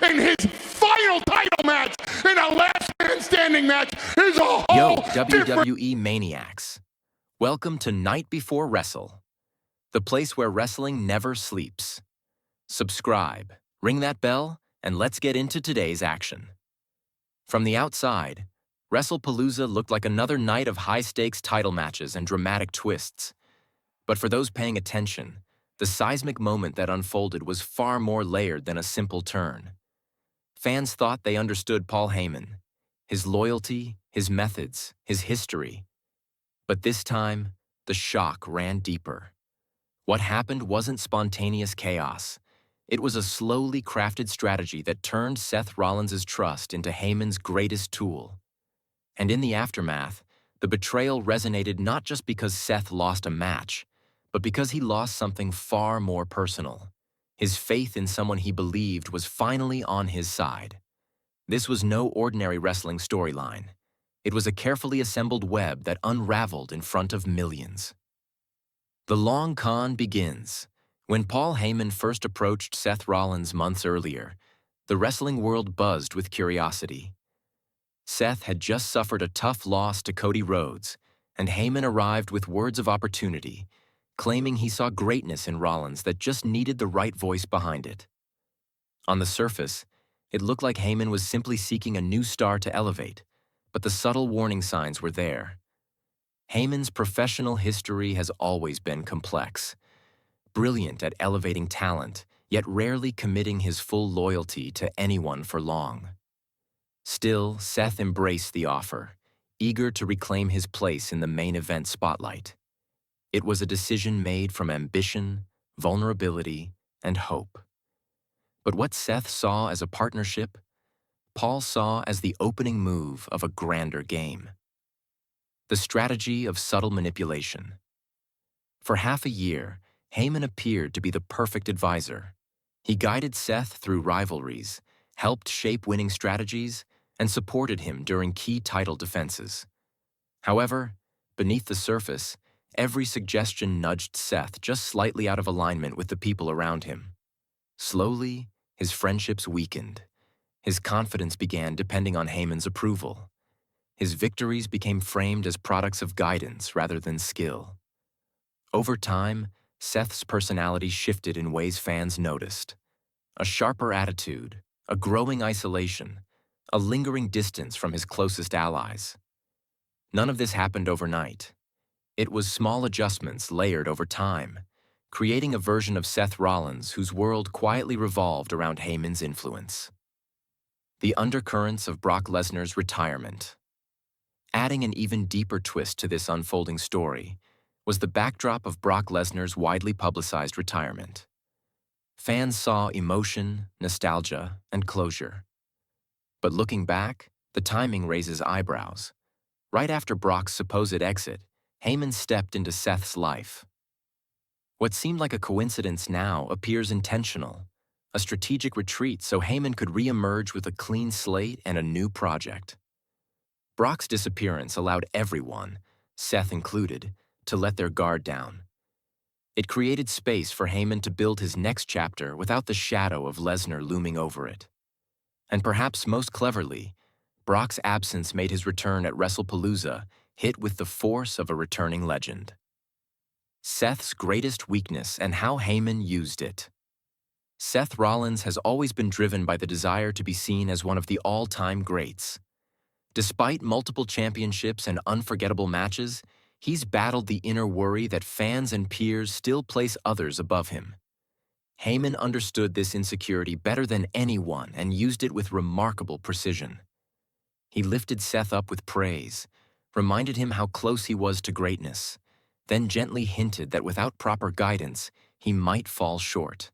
in his final title match in a last man standing match is a whole Yo, different... WWE Maniacs. Welcome to Night Before Wrestle, the place where wrestling never sleeps. Subscribe, ring that bell, and let's get into today's action. From the outside, WrestlePalooza looked like another night of high-stakes title matches and dramatic twists. But for those paying attention, the seismic moment that unfolded was far more layered than a simple turn. Fans thought they understood Paul Heyman, his loyalty, his methods, his history. But this time, the shock ran deeper. What happened wasn't spontaneous chaos. It was a slowly crafted strategy that turned Seth Rollins' trust into Heyman's greatest tool. And in the aftermath, the betrayal resonated not just because Seth lost a match, but because he lost something far more personal. His faith in someone he believed was finally on his side. This was no ordinary wrestling storyline. It was a carefully assembled web that unraveled in front of millions. The long con begins. When Paul Heyman first approached Seth Rollins months earlier, the wrestling world buzzed with curiosity. Seth had just suffered a tough loss to Cody Rhodes, and Heyman arrived with words of opportunity, claiming he saw greatness in Rollins that just needed the right voice behind it. On the surface, it looked like Heyman was simply seeking a new star to elevate, but the subtle warning signs were there. Heyman's professional history has always been complex, brilliant at elevating talent, yet rarely committing his full loyalty to anyone for long. Still, Seth embraced the offer, eager to reclaim his place in the main event spotlight. It was a decision made from ambition, vulnerability, and hope. But what Seth saw as a partnership, Paul saw as the opening move of a grander game. The strategy of subtle manipulation. For half a year, Heyman appeared to be the perfect advisor. He guided Seth through rivalries, helped shape winning strategies, and supported him during key title defenses. However, beneath the surface, every suggestion nudged Seth just slightly out of alignment with the people around him. Slowly, his friendships weakened. His confidence began depending on Heyman's approval. His victories became framed as products of guidance rather than skill. Over time, Seth's personality shifted in ways fans noticed. A sharper attitude, a growing isolation, a lingering distance from his closest allies. None of this happened overnight. It was small adjustments layered over time, creating a version of Seth Rollins whose world quietly revolved around Heyman's influence. The undercurrents of Brock Lesnar's retirement. Adding an even deeper twist to this unfolding story was the backdrop of Brock Lesnar's widely publicized retirement. Fans saw emotion, nostalgia, and closure. But looking back, the timing raises eyebrows. Right after Brock's supposed exit, Heyman stepped into Seth's life. What seemed like a coincidence now appears intentional, a strategic retreat so Heyman could re-emerge with a clean slate and a new project. Brock's disappearance allowed everyone, Seth included, to let their guard down. It created space for Heyman to build his next chapter without the shadow of Lesnar looming over it. And perhaps most cleverly, Brock's absence made his return at WrestlePalooza hit with the force of a returning legend. Seth's greatest weakness and how Heyman used it. Seth Rollins has always been driven by the desire to be seen as one of the all-time greats. Despite multiple championships and unforgettable matches, he's battled the inner worry that fans and peers still place others above him. Heyman understood this insecurity better than anyone and used it with remarkable precision. He lifted Seth up with praise, reminded him how close he was to greatness, then gently hinted that without proper guidance, he might fall short.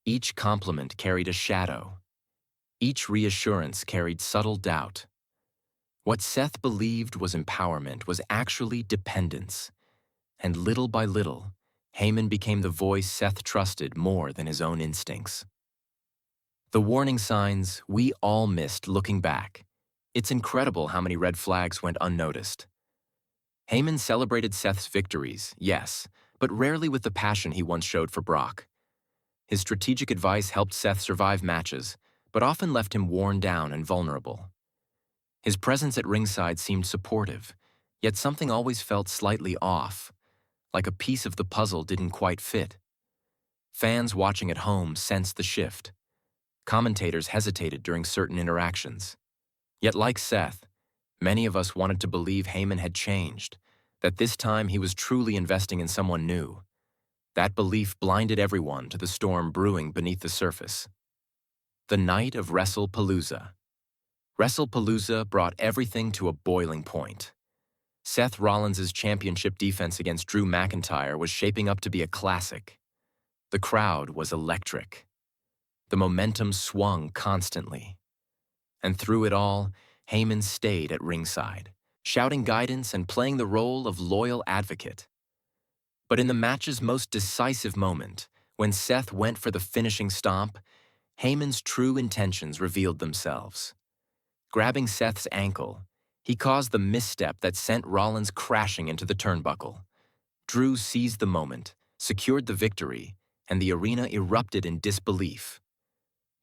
Each compliment carried a shadow. Each reassurance carried subtle doubt. What Seth believed was empowerment was actually dependence. And little by little, Heyman became the voice Seth trusted more than his own instincts. The warning signs we all missed looking back. It's incredible how many red flags went unnoticed. Heyman celebrated Seth's victories, yes, but rarely with the passion he once showed for Brock. His strategic advice helped Seth survive matches, but often left him worn down and vulnerable. His presence at ringside seemed supportive, yet something always felt slightly off, like a piece of the puzzle didn't quite fit. Fans watching at home sensed the shift. Commentators hesitated during certain interactions. Yet like Seth, many of us wanted to believe Heyman had changed, that this time he was truly investing in someone new. That belief blinded everyone to the storm brewing beneath the surface. The night of WrestlePalooza. WrestlePalooza brought everything to a boiling point. Seth Rollins' championship defense against Drew McIntyre was shaping up to be a classic. The crowd was electric. The momentum swung constantly. And through it all, Heyman stayed at ringside, shouting guidance and playing the role of loyal advocate. But in the match's most decisive moment, when Seth went for the finishing stomp, Heyman's true intentions revealed themselves. Grabbing Seth's ankle, he caused the misstep that sent Rollins crashing into the turnbuckle. Drew seized the moment, secured the victory, and the arena erupted in disbelief.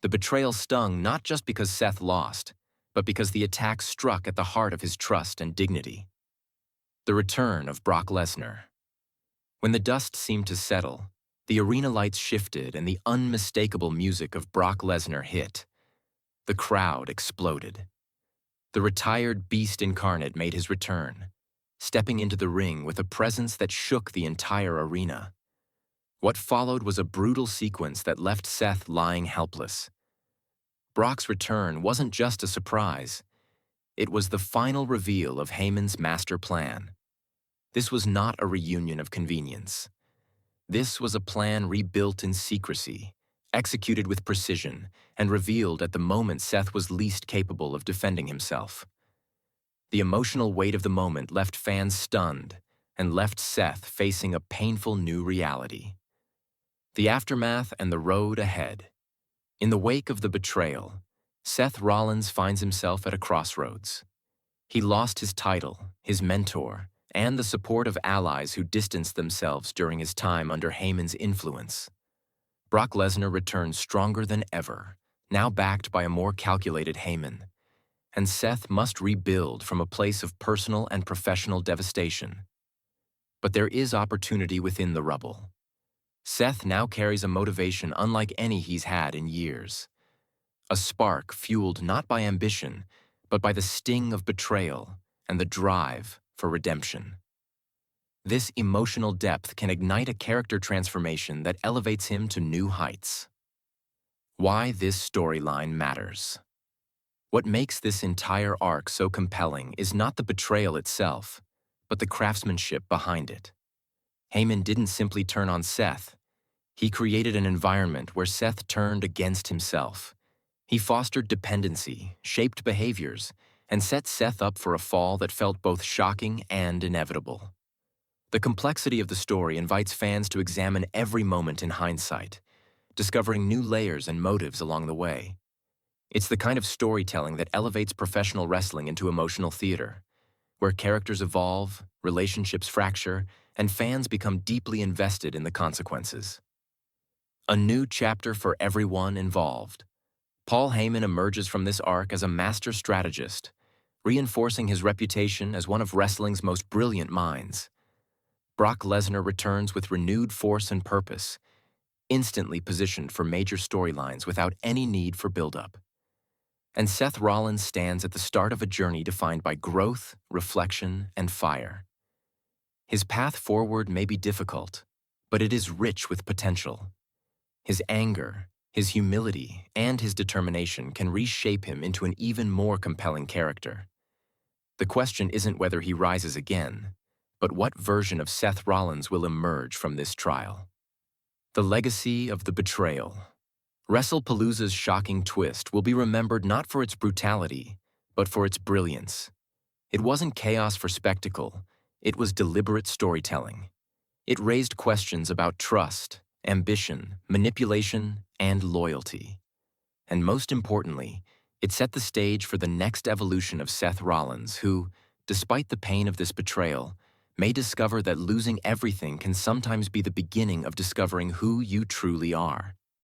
The betrayal stung not just because Seth lost, but because the attack struck at the heart of his trust and dignity. The return of Brock Lesnar. When the dust seemed to settle, the arena lights shifted and the unmistakable music of Brock Lesnar hit. The crowd exploded. The retired beast incarnate made his return, stepping into the ring with a presence that shook the entire arena. What followed was a brutal sequence that left Seth lying helpless. Brock's return wasn't just a surprise. It was the final reveal of Heyman's master plan. This was not a reunion of convenience. This was a plan rebuilt in secrecy, executed with precision, and revealed at the moment Seth was least capable of defending himself. The emotional weight of the moment left fans stunned and left Seth facing a painful new reality. The aftermath and the road ahead. In the wake of the betrayal, Seth Rollins finds himself at a crossroads. He lost his title, his mentor, and the support of allies who distanced themselves during his time under Heyman's influence. Brock Lesnar returned stronger than ever, now backed by a more calculated Heyman. And Seth must rebuild from a place of personal and professional devastation. But there is opportunity within the rubble. Seth now carries a motivation unlike any he's had in years. A spark fueled not by ambition, but by the sting of betrayal and the drive for redemption. This emotional depth can ignite a character transformation that elevates him to new heights. Why this storyline matters. What makes this entire arc so compelling is not the betrayal itself, but the craftsmanship behind it. Heyman didn't simply turn on Seth. He created an environment where Seth turned against himself. He fostered dependency, shaped behaviors, and set Seth up for a fall that felt both shocking and inevitable. The complexity of the story invites fans to examine every moment in hindsight, discovering new layers and motives along the way. It's the kind of storytelling that elevates professional wrestling into emotional theater, where characters evolve, relationships fracture, and fans become deeply invested in the consequences. A new chapter for everyone involved. Paul Heyman emerges from this arc as a master strategist, reinforcing his reputation as one of wrestling's most brilliant minds. Brock Lesnar returns with renewed force and purpose, instantly positioned for major storylines without any need for build-up. And Seth Rollins stands at the start of a journey defined by growth, reflection, and fire. His path forward may be difficult, but it is rich with potential. His anger, his humility, and his determination can reshape him into an even more compelling character. The question isn't whether he rises again, but what version of Seth Rollins will emerge from this trial. The legacy of the betrayal. WrestlePalooza's shocking twist will be remembered not for its brutality, but for its brilliance. It wasn't chaos for spectacle, it was deliberate storytelling. It raised questions about trust, ambition, manipulation, and loyalty. And most importantly, it set the stage for the next evolution of Seth Rollins, who, despite the pain of this betrayal, may discover that losing everything can sometimes be the beginning of discovering who you truly are.